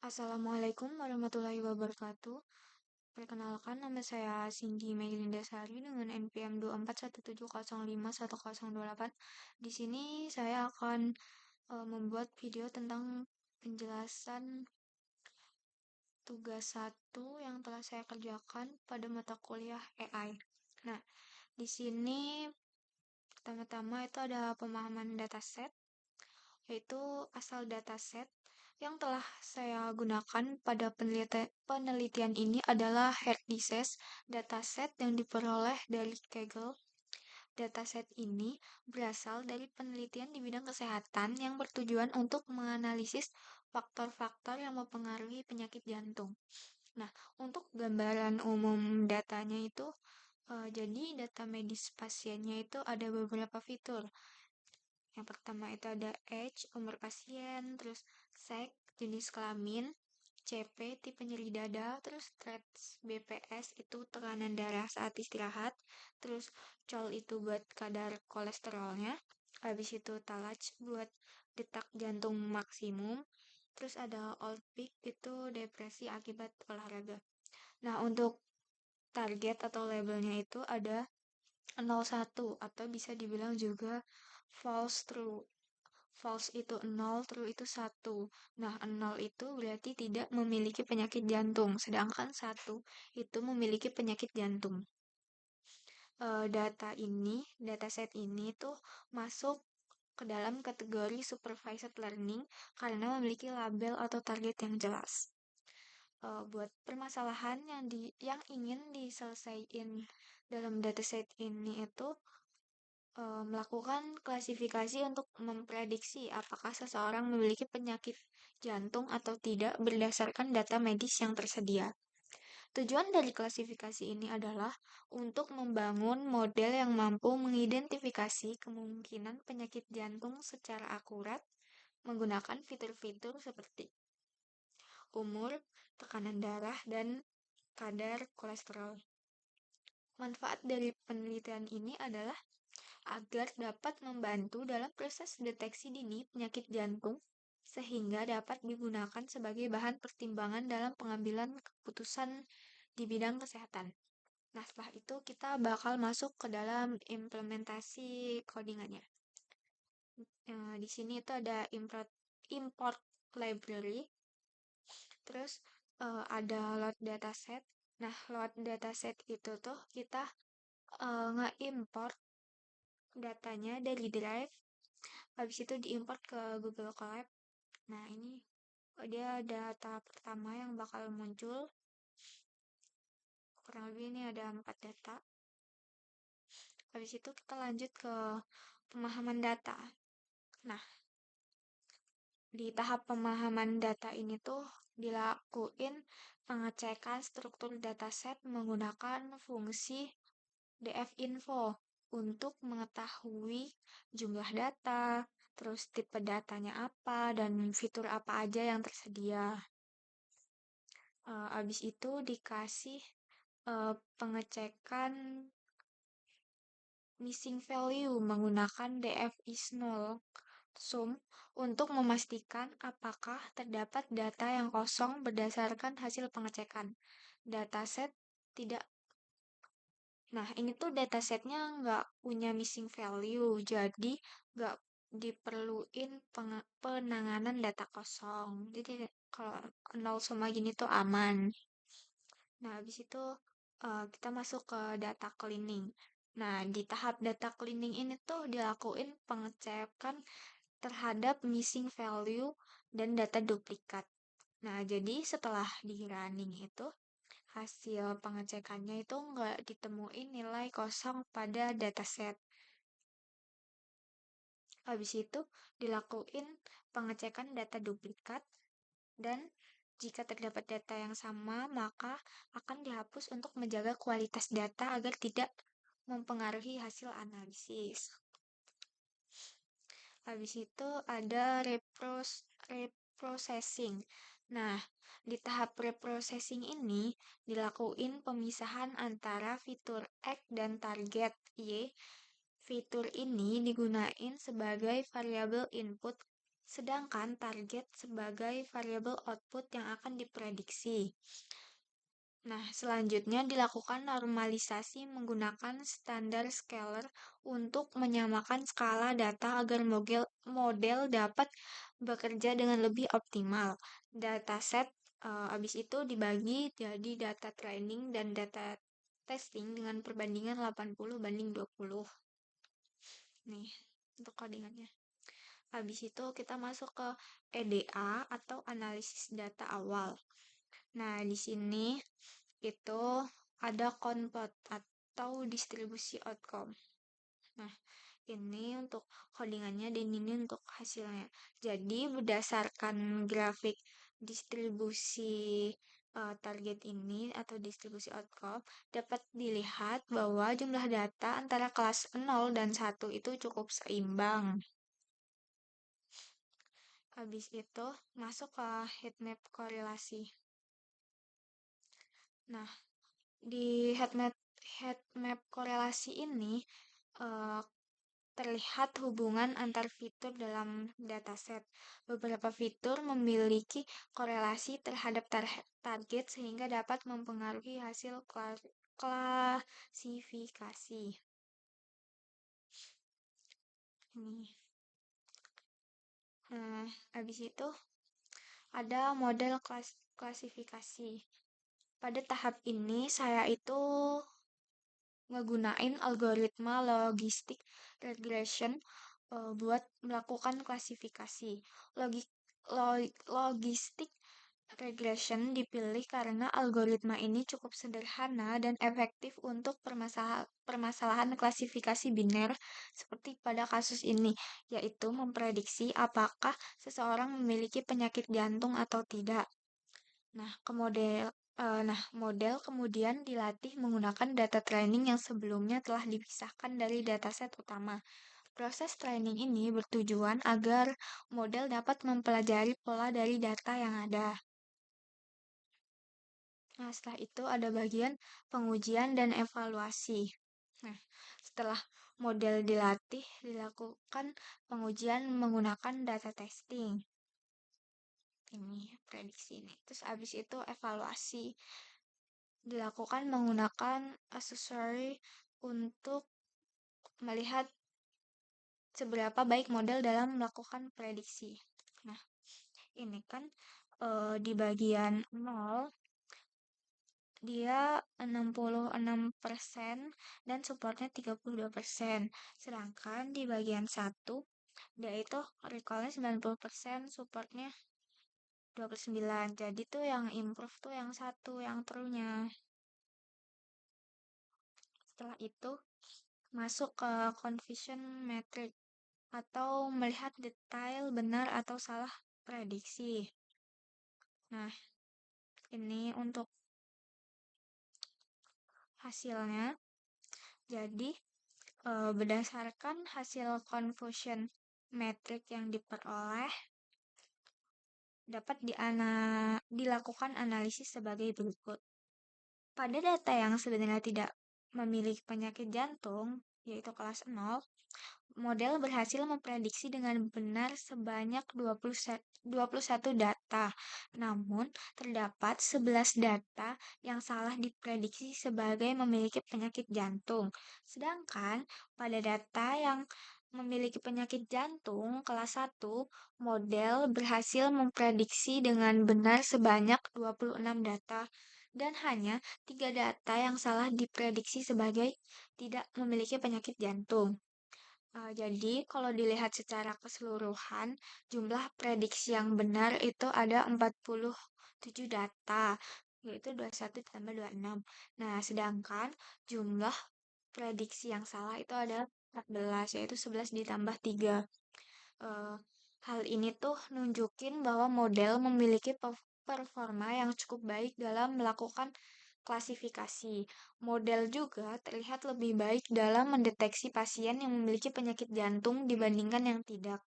Assalamualaikum warahmatullahi wabarakatuh. Perkenalkan, nama saya Cindy Melinda Sari dengan NPM 241705108. Di sini saya akan membuat video tentang penjelasan tugas satu yang telah saya kerjakan pada mata kuliah AI. Nah, di sini pertama-tama itu ada pemahaman dataset, yaitu asal dataset yang telah saya gunakan pada penelitian ini adalah Herdises dataset yang diperoleh dari Kaggle. Dataset ini berasal dari penelitian di bidang kesehatan yang bertujuan untuk menganalisis faktor-faktor yang mempengaruhi penyakit jantung. Nah, untuk gambaran umum datanya itu, jadi data medis pasiennya itu ada beberapa fitur. Yang pertama itu ada age, umur pasien, terus sex, jenis kelamin, CP, tipe nyeri dada, terus threads BPS itu tekanan darah saat istirahat, terus COL itu buat kadar kolesterolnya, habis itu TALAC buat detak jantung maksimum, terus ada old peak itu depresi akibat olahraga. Nah, untuk target atau labelnya itu ada 01 atau bisa dibilang juga false true. False itu 0, true itu 1. Nah, 0 itu berarti tidak memiliki penyakit jantung, sedangkan 1 itu memiliki penyakit jantung. Dataset ini tuh masuk ke dalam kategori supervised learning karena memiliki label atau target yang jelas. Buat permasalahan yang ingin diselesaikan dalam dataset ini itu melakukan klasifikasi untuk memprediksi apakah seseorang memiliki penyakit jantung atau tidak berdasarkan data medis yang tersedia. Tujuan dari klasifikasi ini adalah untuk membangun model yang mampu mengidentifikasi kemungkinan penyakit jantung secara akurat menggunakan fitur-fitur seperti umur, tekanan darah, dan kadar kolesterol. Manfaat dari penelitian ini adalah agar dapat membantu dalam proses deteksi dini penyakit jantung sehingga dapat digunakan sebagai bahan pertimbangan dalam pengambilan keputusan di bidang kesehatan. Nah, setelah itu kita bakal masuk ke dalam implementasi codingannya. Di sini itu ada import library, terus ada load dataset. Nah, load dataset itu tuh kita nge-import datanya dari Drive, habis itu diimport ke Google Colab. Nah, ini dia data pertama yang bakal muncul. Kurang lebih ini ada 4 data. Habis itu kita lanjut ke pemahaman data. Nah, di tahap pemahaman data ini tuh dilakuin pengecekan struktur dataset menggunakan fungsi dfinfo untuk mengetahui jumlah data, terus tipe datanya apa, dan fitur apa aja yang tersedia. Habis itu dikasih pengecekan missing value menggunakan df-is0 sum untuk memastikan apakah terdapat data yang kosong berdasarkan hasil pengecekan. Dataset tidak. Nah, ini tuh datasetnya nggak punya missing value, jadi nggak diperluin penanganan data kosong. Jadi kalau nol sama gini tuh aman. Nah, habis itu kita masuk ke data cleaning. Nah, di tahap data cleaning ini tuh dilakuin pengecekan terhadap missing value dan data duplikat. Nah, jadi setelah di running itu, hasil pengecekannya itu nggak ditemuin nilai kosong pada dataset. Habis itu dilakuin pengecekan data duplikat dan jika terdapat data yang sama, maka akan dihapus untuk menjaga kualitas data agar tidak mempengaruhi hasil analisis. Habis itu ada reprocessing. Nah, di tahap reprocessing ini dilakuin pemisahan antara fitur X dan target Y. Fitur ini digunain sebagai variabel input sedangkan target sebagai variabel output yang akan diprediksi. Nah, selanjutnya dilakukan normalisasi menggunakan standar scalar untuk menyamakan skala data agar model dapat bekerja dengan lebih optimal. Dataset habis itu dibagi jadi data training dan data testing dengan perbandingan 80:20. Nih, untuk codingannya. Habis itu kita masuk ke EDA atau analisis data awal. Nah, di sini itu ada convert atau distribusi outcome. Nah, ini untuk codingannya dan ini untuk hasilnya. Jadi, berdasarkan grafik distribusi target ini atau distribusi outcome, dapat dilihat bahwa jumlah data antara kelas 0 dan 1 itu cukup seimbang. Habis itu, masuk ke heatmap korelasi. Nah, di heatmap korelasi ini eh, terlihat hubungan antar fitur dalam dataset. Beberapa fitur memiliki korelasi terhadap target sehingga dapat mempengaruhi hasil klasifikasi. Ini. Nah, habis itu ada model klasifikasi. Pada tahap ini saya itu ngegunain algoritma logistik regression buat melakukan klasifikasi. Logistik regression dipilih karena algoritma ini cukup sederhana dan efektif untuk permasalahan klasifikasi biner seperti pada kasus ini, yaitu memprediksi apakah seseorang memiliki penyakit jantung atau tidak. Nah, model kemudian dilatih menggunakan data training yang sebelumnya telah dipisahkan dari dataset utama. Proses training ini bertujuan agar model dapat mempelajari pola dari data yang ada. Nah, setelah itu ada bagian pengujian dan evaluasi. Nah, setelah model dilatih, dilakukan pengujian menggunakan data testing. Ini prediksi ini. Terus habis itu evaluasi dilakukan menggunakan accessory untuk melihat seberapa baik model dalam melakukan prediksi. Nah, ini kan di bagian 0 dia 66% dan supportnya 32%. Sedangkan di bagian 1 dia itu recallnya 90%, supportnya 29. Jadi tuh yang improve tuh yang satu, yang true-nya. Setelah itu masuk ke confusion metric atau melihat detail benar atau salah prediksi. Nah, ini untuk hasilnya. Jadi, berdasarkan hasil confusion metric yang diperoleh, dapat dilakukan analisis sebagai berikut. Pada data yang sebenarnya tidak memiliki penyakit jantung, yaitu kelas 0, model berhasil memprediksi dengan benar sebanyak 21 data. Namun, terdapat 11 data yang salah diprediksi sebagai memiliki penyakit jantung. Sedangkan pada data yang memiliki penyakit jantung kelas 1, model berhasil memprediksi dengan benar sebanyak 26 data dan hanya 3 data yang salah diprediksi sebagai tidak memiliki penyakit jantung. Jadi, kalau dilihat secara keseluruhan, jumlah prediksi yang benar itu ada 47 data, yaitu 21 ditambah 26. Nah, sedangkan jumlah prediksi yang salah itu ada 14, yaitu 11 ditambah 3. Eh, Hal ini tuh nunjukin bahwa model memiliki performa yang cukup baik dalam melakukan klasifikasi. Model juga terlihat lebih baik dalam mendeteksi pasien yang memiliki penyakit jantung dibandingkan yang tidak.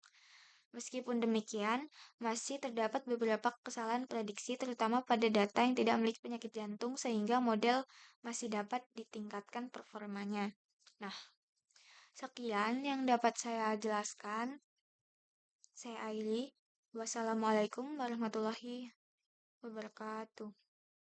Meskipun demikian, masih terdapat beberapa kesalahan prediksi terutama pada data yang tidak memiliki penyakit jantung sehingga model masih dapat ditingkatkan performanya. Nah, sekian yang dapat saya jelaskan. Saya Aili. Wassalamualaikum warahmatullahi wabarakatuh.